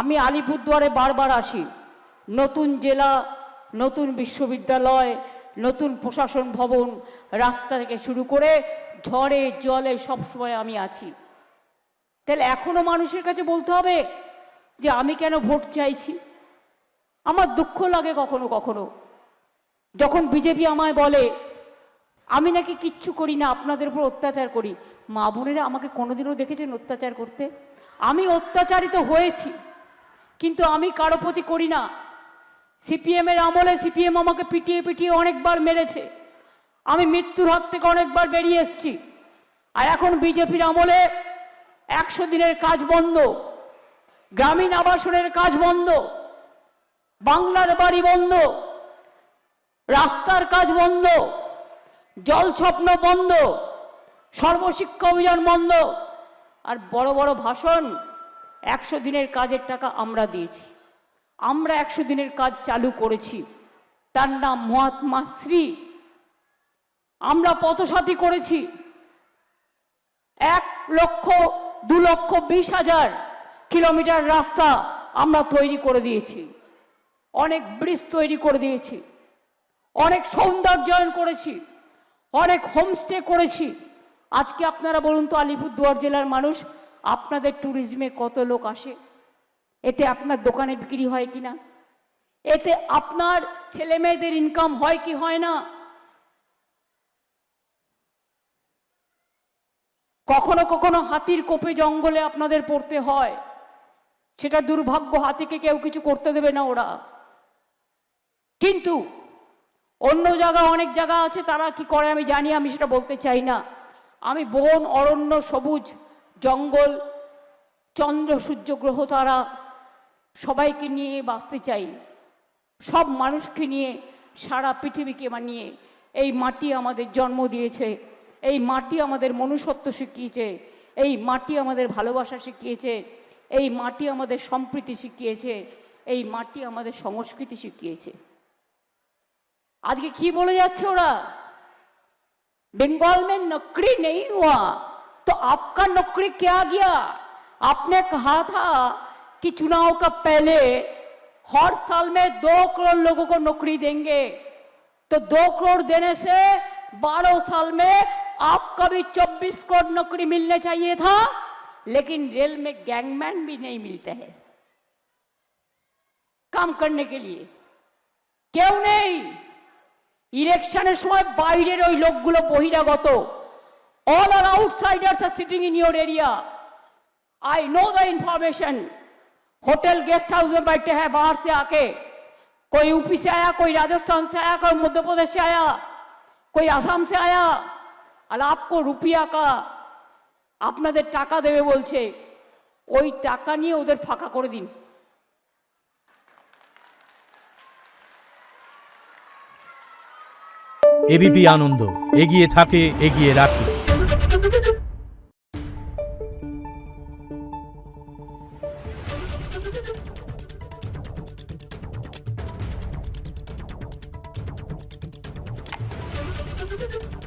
আমি আলিপুরদুয়ারে বারবার আসি, নতুন জেলা, নতুন বিশ্ববিদ্যালয়, নতুন প্রশাসন ভবন, রাস্তা থেকে শুরু করে ঝড়ে জলে সবসময় আমি আছি। তাহলে এখনো মানুষের কাছে বলতে হবে যে আমি কেন ভোট চাইছি? আমার দুঃখ লাগে কখনো কখনো যখন বিজেপি আমায় বলে আমি নাকি কিচ্ছু করি না, আপনাদের উপর অত্যাচার করি। মা বোনেরা আমাকে কোনোদিনও দেখেছেন অত্যাচার করতে? আমি অত্যাচারিত হয়েছি, কিন্তু আমি কারো প্রতি করি না। সিপিএমের আমলে সিপিএম আমাকে পিটিয়ে পিটিয়ে অনেকবার মেরেছে, আমি মৃত্যুর হাত থেকে অনেকবার বেরিয়ে এসেছি। আর এখন বিজেপির আমলে 100 দিনের কাজ বন্ধ, গ্রামীণ আবাসনের কাজ বন্ধ, বাংলার বাড়ি বন্ধ, রাস্তার কাজ বন্ধ, জল স্বপ্ন বন্ধ, সর্বশিক্ষা অভিযান বন্ধ। আর বড় বড় ভাষণ, 100 দিনের কাজের টাকা আমরা দিয়েছি, আমরা 100 দিনের কাজ চালু করেছি, তার নাম মহাত্মা শ্রী। আমরা পথসাথী করেছি, 1,02,20,000 কিলোমিটার রাস্তা আমরা তৈরি করে দিয়েছি, অনেক ব্রিজ তৈরি করে দিয়েছি, অনেক সৌন্দর্যায়ন করেছি, অনেক হোমস্টে করেছি। আজকে আপনারা বলুন তো, আলিপুরদুয়ার জেলার মানুষ, আপনাদের ট্যুরিজমে কত লোক আসে? এতে আপনার দোকানে বিক্রি হয় কি না? এতে আপনার ছেলে মেয়েদের ইনকাম হয় কি হয় না? কখনো কখনো হাতির কোপে জঙ্গলে আপনাদের পড়তে হয়, সেটা দুর্ভাগ্য, হাতিকে কেউ কিছু করতে দেবে না ওরা। কিন্তু অন্য জায়গা, অনেক জায়গা আছে, তারা কি করে আমি জানি, আমি সেটা বলতে চাই না। আমি বন, অরণ্য, সবুজ, জঙ্গল, চন্দ্র, সূর্য, গ্রহ, তারা সবাইকে নিয়ে বাঁচতে চাই, সব মানুষকে নিয়ে, সারা পৃথিবীকে মানিয়ে। এই মাটি আমাদের জন্ম দিয়েছে, এই মাটি আমাদের মনুষ্যত্ব শিখিয়েছে, এই মাটি আমাদের ভালোবাসা শিখিয়েছে, এই মাটি আমাদের সম্প্রীতি শিখিয়েছে, এই মাটি আমাদের সংস্কৃতি শিখিয়েছে। আজকে কি বলে যাচ্ছে ওরা? बंगाल में नौकरी नहीं हुआ तो आपका नौकरी क्या गया? आपने कहा था कि चुनाव का पहले हर साल में 2 करोड़ लोगों को नौकरी देंगे, तो 2 करोड़ देने से 12 साल में आपका भी 24 करोड़ नौकरी मिलने चाहिए था। लेकिन रेल में गैंगमैन भी नहीं मिलते हैं काम करने के लिए। क्यों नहीं? ইলেকশনের সময় বাইরের ওই লোকগুলো বহিরাগত, all are outsiders are sitting in your area. I know the information. Hotel guest house में बैठे हैं बाहर से आके, कोई यूपी से आया, कोई राजस्थान से आया, कोई मध्य प्रदेश से आया, कोई आसाम से आया, और आपको रुपया का আপনাদের টাকা দেবে বলছে, ওই টাকা নিয়ে ওদের ফাঁকা করে দিন। এবিপি আনন্দ, এগিয়ে থাকে, এগিয়ে রাখে। Thank you.